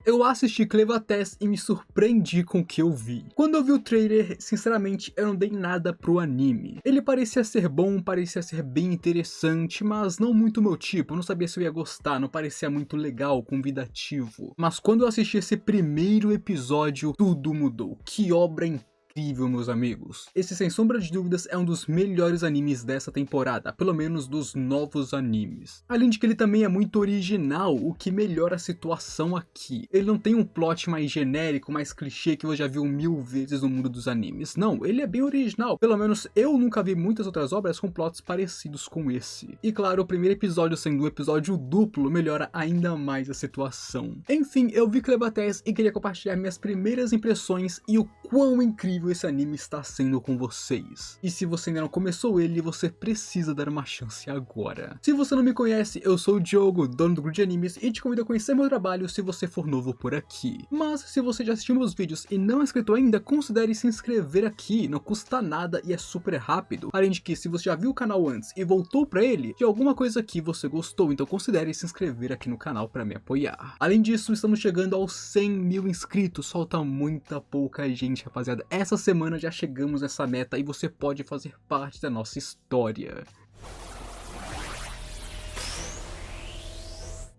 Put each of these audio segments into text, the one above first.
Eu assisti Cleva Test e me surpreendi com o que eu vi. Quando eu vi o trailer, sinceramente, eu não dei nada pro anime. Ele parecia ser bom, parecia ser bem interessante, mas não muito meu tipo. Eu não sabia se eu ia gostar, não parecia muito legal, convidativo. Mas quando eu assisti esse primeiro episódio, tudo mudou. Que obra incrível, meus amigos. Esse, sem sombra de dúvidas, é um dos melhores animes dessa temporada, pelo menos dos novos animes. Além de que ele também é muito original, o que melhora a situação aqui. Ele não tem um plot mais genérico, mais clichê que eu já vi 1000 vezes no mundo dos animes. Não, ele é bem original. Pelo menos eu nunca vi muitas outras obras com plots parecidos com esse. E claro, o primeiro episódio sendo um episódio duplo melhora ainda mais a situação. Enfim, eu vi Cleva Test e queria compartilhar minhas primeiras impressões e o quão incrível esse anime está sendo com vocês. E se você ainda não começou ele, você precisa dar uma chance agora. Se você não me conhece, eu sou o Diogo, dono do Grupo de Animes, e te convido a conhecer meu trabalho se você for novo por aqui. Mas se você já assistiu meus vídeos e não é inscrito ainda, considere se inscrever aqui, não custa nada e é super rápido. Além de que, se você já viu o canal antes e voltou pra ele, de alguma coisa aqui você gostou, então considere se inscrever aqui no canal pra me apoiar. Além disso, estamos chegando aos 100 mil inscritos, falta muita pouca gente, rapaziada. Essa semana já chegamos nessa meta e você pode fazer parte da nossa história.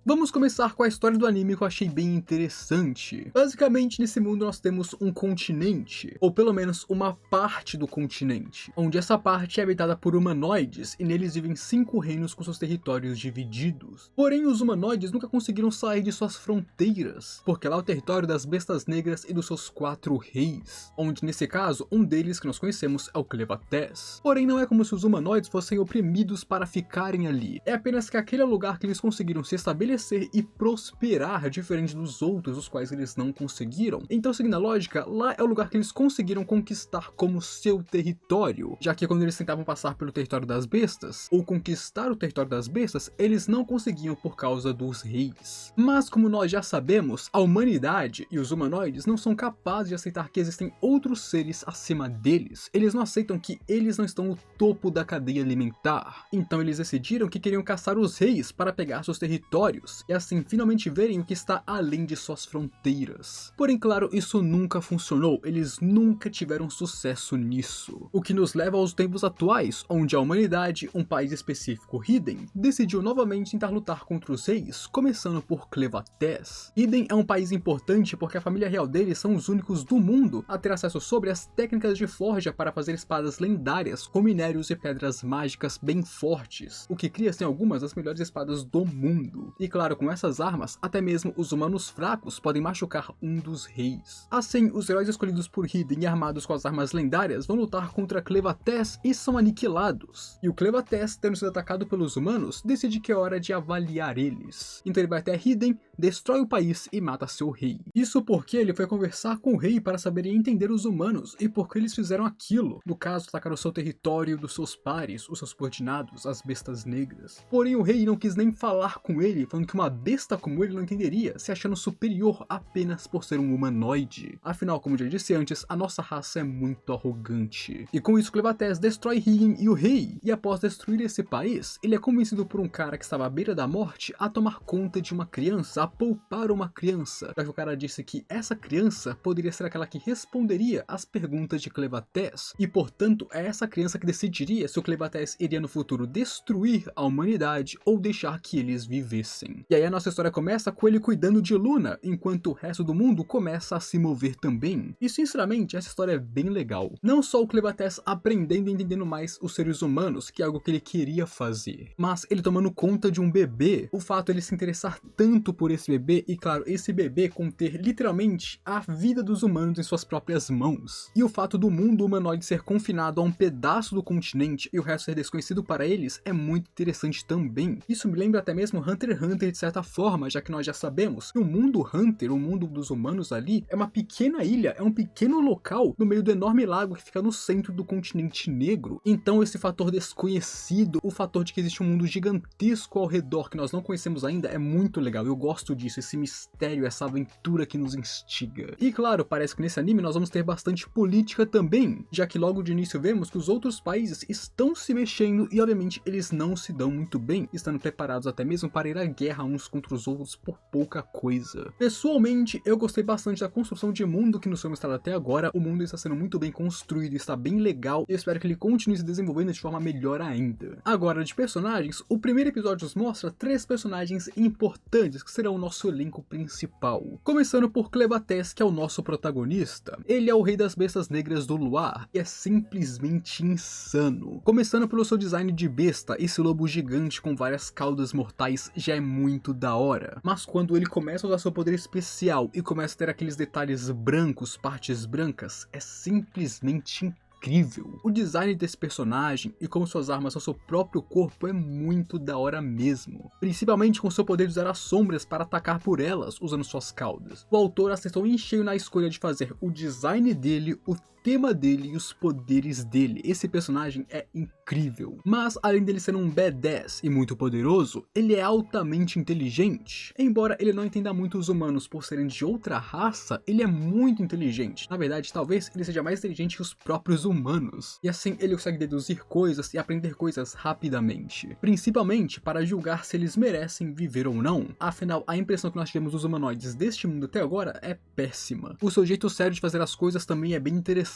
Vamos começar com a história do anime que eu achei bem interessante. Basicamente, nesse mundo nós temos um continente, ou pelo menos uma parte do continente, onde essa parte é habitada por humanoides e neles vivem 5 reinos com seus territórios divididos. Porém, os humanoides nunca conseguiram sair de suas fronteiras, porque lá é o território das bestas negras e dos seus 4 reis, onde nesse caso, um deles que nós conhecemos é o Cleva Test. Porém, não é como se os humanoides fossem oprimidos para ficarem ali, é apenas que aquele é o lugar que eles conseguiram se estabelecer e prosperar, diferente dos outros, os quais eles não conseguiram. Então, seguindo a lógica, lá é o lugar que eles conseguiram conquistar como seu território, já que quando eles tentavam passar pelo território das bestas, ou conquistar o território das bestas, eles não conseguiam por causa dos reis. Mas como nós já sabemos, a humanidade e os humanoides não são capazes de aceitar que existem outros seres acima deles. Eles não aceitam que eles não estão no topo da cadeia alimentar. Então eles decidiram que queriam caçar os reis para pegar seus territórios, e assim finalmente verem o que está além de suas fronteiras. Porém, claro, isso nunca funcionou, eles nunca tiveram sucesso nisso. O que nos leva aos tempos atuais, onde a humanidade, um país específico, Hiden, decidiu novamente tentar lutar contra os reis, começando por Cleva Test. Hiden é um país importante porque a família real deles são os únicos do mundo a ter acesso sobre as técnicas de forja para fazer espadas lendárias com minérios e pedras mágicas bem fortes, o que cria assim algumas das melhores espadas do mundo. E claro, com essas armas, até mesmo os humanos fracos podem machucar um dos reis. Assim, os heróis escolhidos por Hiden e armados com as armas lendárias vão lutar contra Cleva Test e são aniquilados. E o Cleva Test, tendo sido atacado pelos humanos, decide que é hora de avaliar eles. Então ele vai até Hiden, destrói o país e mata seu rei. Isso porque ele foi conversar com o rei para saber e entender os humanos e por que eles fizeram aquilo. No caso, atacar o seu território dos seus pares, os seus subordinados, as bestas negras. Porém, o rei não quis nem falar com ele, falando que uma besta como ele não entenderia, se achando superior apenas por ser um humanoide. Afinal, como já disse antes, a nossa raça é muito arrogante. E com isso, Cleva Test destrói Hiden e o rei, e após destruir esse país, ele é convencido por um cara que estava à beira da morte a tomar conta de uma criança, a poupar uma criança, já que o cara disse que essa criança poderia ser aquela que responderia às perguntas de Cleva Test, e portanto é essa criança que decidiria se o Cleva Test iria no futuro destruir a humanidade ou deixar que eles vivessem. E aí a nossa história começa com ele cuidando de Luna, enquanto o resto do mundo começa a se mover também. E sinceramente, essa história é bem legal. Não só o Cleva Test aprendendo e entendendo mais os seres humanos, que é algo que ele queria fazer, mas ele tomando conta de um bebê, o fato de ele se interessar tanto por esse bebê, e claro, esse bebê conter literalmente a vida dos humanos em suas próprias mãos. E o fato do mundo humanoide ser confinado a um pedaço do continente e o resto ser desconhecido para eles é muito interessante também. Isso me lembra até mesmo Hunter x Hunter de certa forma, já que nós já sabemos que o mundo Hunter, o mundo dos humanos ali, é uma pequena ilha, é um pequeno local no meio do enorme lago que fica no centro do continente negro. Então esse fator desconhecido, o fator de que existe um mundo gigantesco ao redor que nós não conhecemos ainda é muito legal. Eu gosto disso, esse mistério, essa aventura que nos instiga. E claro, parece que nesse anime nós vamos ter bastante política também, já que logo de início vemos que os outros países estão se mexendo e obviamente eles não se dão muito bem, estando preparados até mesmo para ir à guerra guerra uns contra os outros por pouca coisa. Pessoalmente, eu gostei bastante da construção de mundo que nos foi mostrado até agora. O mundo está sendo muito bem construído, está bem legal, e eu espero que ele continue se desenvolvendo de forma melhor ainda. Agora, de personagens, o primeiro episódio nos mostra 3 personagens importantes que serão o nosso elenco principal. Começando por Clevatès, que é o nosso protagonista. Ele é o rei das bestas negras do luar, e é simplesmente insano. Começando pelo seu design de besta, esse lobo gigante com várias caudas mortais já é muito da hora. Mas quando ele começa a usar seu poder especial e começa a ter aqueles detalhes brancos, partes brancas, é simplesmente incrível. O design desse personagem e como suas armas são seu próprio corpo é muito da hora mesmo. Principalmente com seu poder de usar as sombras para atacar por elas usando suas caudas. O autor acertou em cheio na escolha de fazer o design dele, o tema dele e os poderes dele. Esse personagem é incrível. Mas além dele ser um badass e muito poderoso, ele é altamente inteligente. Embora ele não entenda muito os humanos por serem de outra raça, ele é muito inteligente. Na verdade, talvez ele seja mais inteligente que os próprios humanos. E assim ele consegue deduzir coisas e aprender coisas rapidamente. Principalmente para julgar se eles merecem viver ou não. Afinal, a impressão que nós tivemos dos humanoides deste mundo até agora é péssima. O seu jeito sério de fazer as coisas também é bem interessante.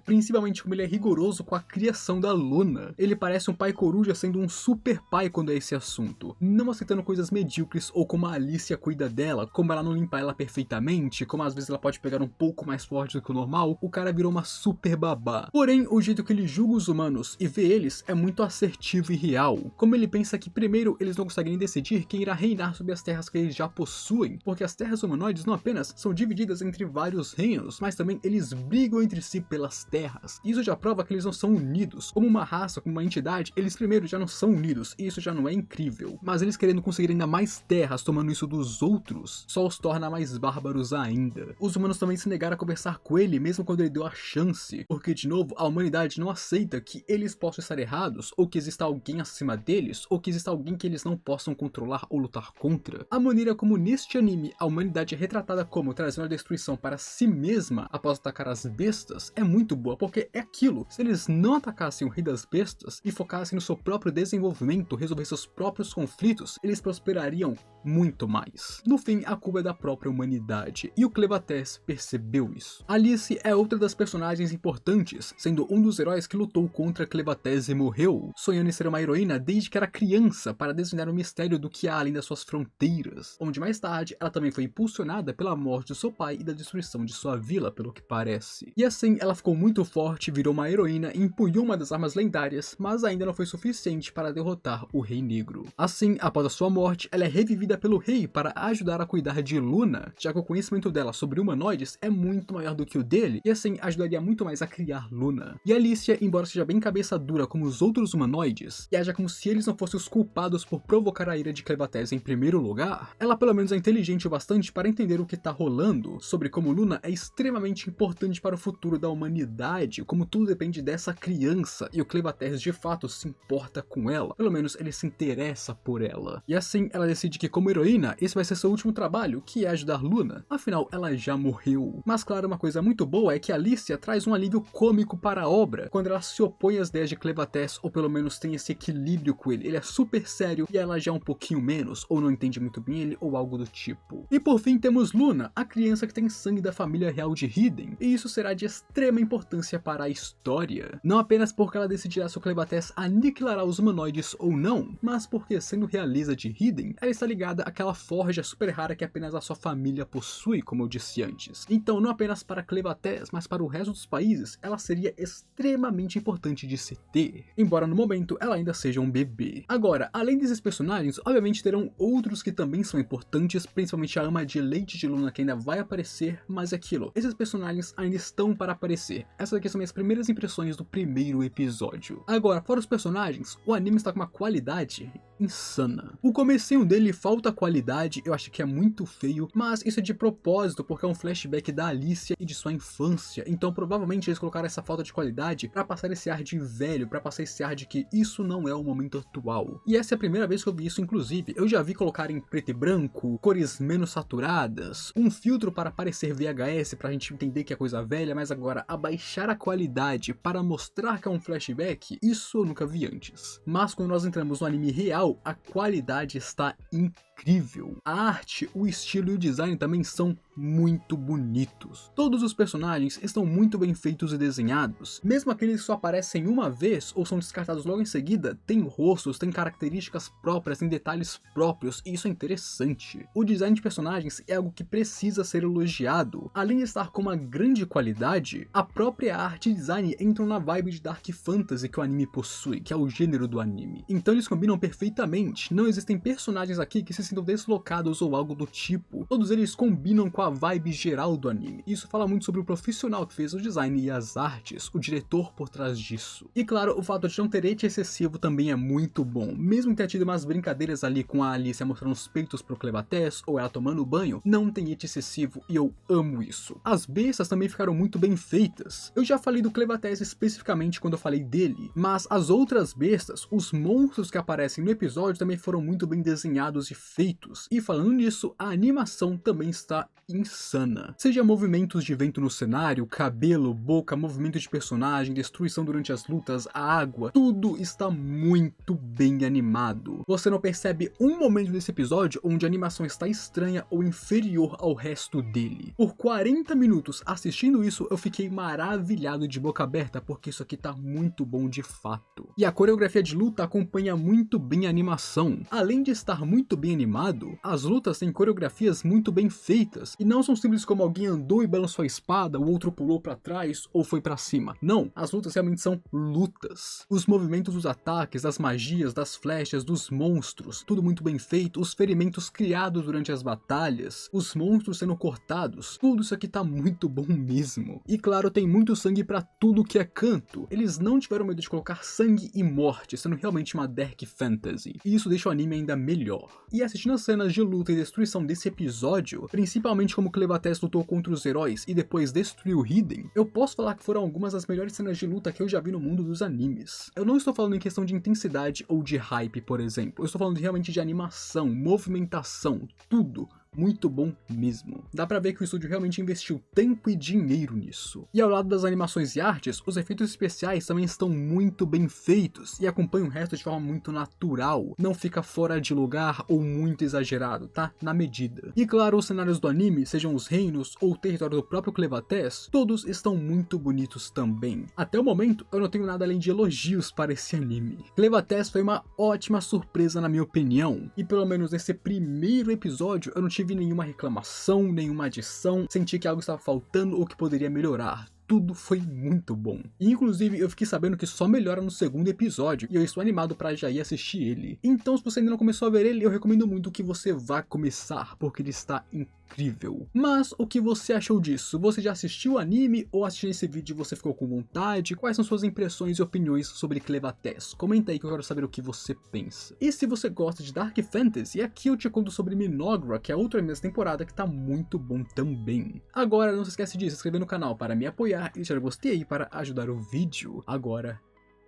Principalmente como ele é rigoroso com a criação da Luna. Ele parece um pai coruja sendo um super pai quando é esse assunto, não aceitando coisas medíocres ou como a Alicia cuida dela, como ela não limpa ela perfeitamente, como às vezes ela pode pegar um pouco mais forte do que o normal, o cara virou uma super babá. Porém, o jeito que ele julga os humanos e vê eles é muito assertivo e real, como ele pensa que primeiro eles não conseguem decidir quem irá reinar sobre as terras que eles já possuem, porque as terras humanoides não apenas são divididas entre vários reinos, mas também eles brigam entre si pelas terras. Isso já prova que eles não são unidos. Como uma raça, como uma entidade, eles primeiro já não são unidos, e isso já não é incrível. Mas eles querendo conseguir ainda mais terras, tomando isso dos outros, só os torna mais bárbaros ainda. Os humanos também se negaram a conversar com ele, mesmo quando ele deu a chance, porque de novo, a humanidade não aceita que eles possam estar errados, ou que exista alguém acima deles, ou que exista alguém que eles não possam controlar ou lutar contra. A maneira como neste anime a humanidade é retratada como trazendo a destruição para si mesma após atacar as bestas é muito boa, porque é aquilo. Se eles não atacassem o rei das bestas e focassem no seu próprio desenvolvimento, resolver seus próprios conflitos, eles prosperariam muito mais. No fim, a culpa é da própria humanidade, e o Clevatès percebeu isso. Alice é outra das personagens importantes, sendo um dos heróis que lutou contra Clevatès e morreu, sonhando em ser uma heroína desde que era criança para desvendar o mistério do que há além das suas fronteiras, onde mais tarde ela também foi impulsionada pela morte de seu pai e da destruição de sua vila, pelo que parece. E assim, ela ficou muito forte, virou uma heroína e empunhou uma das armas lendárias, mas ainda não foi suficiente para derrotar o Rei Negro. Assim, após a sua morte, ela é revivida pelo rei para ajudar a cuidar de Luna, já que o conhecimento dela sobre humanoides é muito maior do que o dele, e assim ajudaria muito mais a criar Luna. E Alicia, embora seja bem cabeça dura como os outros humanoides, e haja como se eles não fossem os culpados por provocar a ira de Clevatès em primeiro lugar, ela pelo menos é inteligente o bastante para entender o que tá rolando, sobre como Luna é extremamente importante para o futuro da humanidade, como tudo depende dessa criança, e o Clevatès de fato se importa com ela, pelo menos ele se interessa por ela. E assim ela decide que como heroína, esse vai ser seu último trabalho, que é ajudar Luna, afinal ela já morreu. Mas claro, uma coisa muito boa é que Alicia traz um alívio cômico para a obra, quando ela se opõe às ideias de Clevatès, ou pelo menos tem esse equilíbrio com ele. Ele é super sério e ela já é um pouquinho menos, ou não entende muito bem ele, ou algo do tipo. E por fim temos Luna, a criança que tem sangue da família real de Hiden, e isso será de extrema importância para a história. Não apenas porque ela decidirá se o Clevatès aniquilará os humanoides ou não, mas porque, sendo realeza de Hiden, ela está ligada àquela forja super rara que apenas a sua família possui, como eu disse antes. Então, não apenas para Clevatès, mas para o resto dos países, ela seria extremamente importante de se ter, embora no momento ela ainda seja um bebê. Agora, além desses personagens, obviamente terão outros que também são importantes, principalmente a ama de leite de Luna, que ainda vai aparecer, mas é aquilo, esses personagens ainda estão para aparecer. Essas aqui são minhas primeiras impressões do primeiro episódio. Agora, fora os personagens, o anime está com uma qualidade insana. O comecinho dele falta qualidade, eu acho que é muito feio, mas isso é de propósito, porque é um flashback da Alicia e de sua infância, então provavelmente eles colocaram essa falta de qualidade para passar esse ar de velho, para passar esse ar de que isso não é o momento atual. E essa é a primeira vez que eu vi isso, inclusive. Eu já vi colocar em preto e branco, cores menos saturadas, um filtro para parecer VHS pra gente entender que é coisa velha, mas agora abaixar a qualidade para mostrar que é um flashback, isso eu nunca vi antes. Mas quando nós entramos no anime real, a qualidade está incrível. incrível. A arte, o estilo e o design também são muito bonitos. Todos os personagens estão muito bem feitos e desenhados. Mesmo aqueles que só aparecem uma vez ou são descartados logo em seguida, têm rostos, têm características próprias, têm detalhes próprios, e isso é interessante. O design de personagens é algo que precisa ser elogiado. Além de estar com uma grande qualidade, a própria arte e design entram na vibe de Dark Fantasy que o anime possui, que é o gênero do anime. Então eles combinam perfeitamente. Não existem personagens aqui que se sintam deslocados ou algo do tipo. Todos eles combinam com a vibe geral do anime. Isso fala muito sobre o profissional que fez o design e as artes, o diretor por trás disso. E claro, o fato de não ter eti excessivo também é muito bom. Mesmo que tenha tido umas brincadeiras ali com a Alicia mostrando os peitos pro Clevatès ou ela tomando banho, não tem eti excessivo e eu amo isso. As bestas também ficaram muito bem feitas. Eu já falei do Clevatès especificamente quando eu falei dele, mas as outras bestas, os monstros que aparecem no episódio também foram muito bem desenhados e feitos. E falando nisso, a animação também está insana. Seja movimentos de vento no cenário, cabelo, boca, movimento de personagem, destruição durante as lutas, a água, tudo está muito bem animado. Você não percebe um momento desse episódio onde a animação está estranha ou inferior ao resto dele. Por 40 minutos assistindo isso, eu fiquei maravilhado de boca aberta, porque isso aqui tá muito bom de fato. E a coreografia de luta acompanha muito bem a animação. Além de estar muito bem animado, as lutas têm coreografias muito bem feitas, e não são simples como alguém andou e balançou a espada, o outro pulou pra trás ou foi pra cima. Não, as lutas realmente são lutas. Os movimentos dos ataques, das magias, das flechas, dos monstros, tudo muito bem feito, os ferimentos criados durante as batalhas, os monstros sendo cortados, tudo isso aqui tá muito bom mesmo. E claro, tem muito sangue pra tudo que é canto. Eles não tiveram medo de colocar sangue e morte, sendo realmente uma Dark Fantasy. E isso deixa o anime ainda melhor. E assistindo as cenas de luta e destruição desse episódio, principalmente como Clevatès lutou contra os heróis e depois destruiu Hiden, eu posso falar que foram algumas das melhores cenas de luta que eu já vi no mundo dos animes. Eu não estou falando em questão de intensidade ou de hype, por exemplo. Eu estou falando realmente de animação, movimentação, tudo. Muito bom mesmo. Dá pra ver que o estúdio realmente investiu tempo e dinheiro nisso. E ao lado das animações e artes, os efeitos especiais também estão muito bem feitos e acompanham o resto de forma muito natural. Não fica fora de lugar ou muito exagerado, tá? Na medida. E claro, os cenários do anime, sejam os reinos ou o território do próprio Clevatès, todos estão muito bonitos também. Até o momento, eu não tenho nada além de elogios para esse anime. Clevatès foi uma ótima surpresa na minha opinião, e pelo menos nesse primeiro episódio eu não tive nenhuma reclamação, nenhuma adição, senti que algo estava faltando ou que poderia melhorar. Tudo foi muito bom. E inclusive eu fiquei sabendo que só melhora no segundo episódio, e eu estou animado para já ir assistir ele. Então se você ainda não começou a ver ele, eu recomendo muito que você vá começar, porque ele está incrível. Mas o que você achou disso? Você já assistiu o anime ou assistindo esse vídeo você ficou com vontade? Quais são suas impressões e opiniões sobre Clevatès? Comenta aí que eu quero saber o que você pensa. E se você gosta de Dark Fantasy, aqui eu te conto sobre Minogra, que é outra anime dessa temporada que tá muito bom também. Agora não se esquece de se inscrever no canal para me apoiar e deixar o gostei aí para ajudar o vídeo. Agora,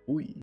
fui!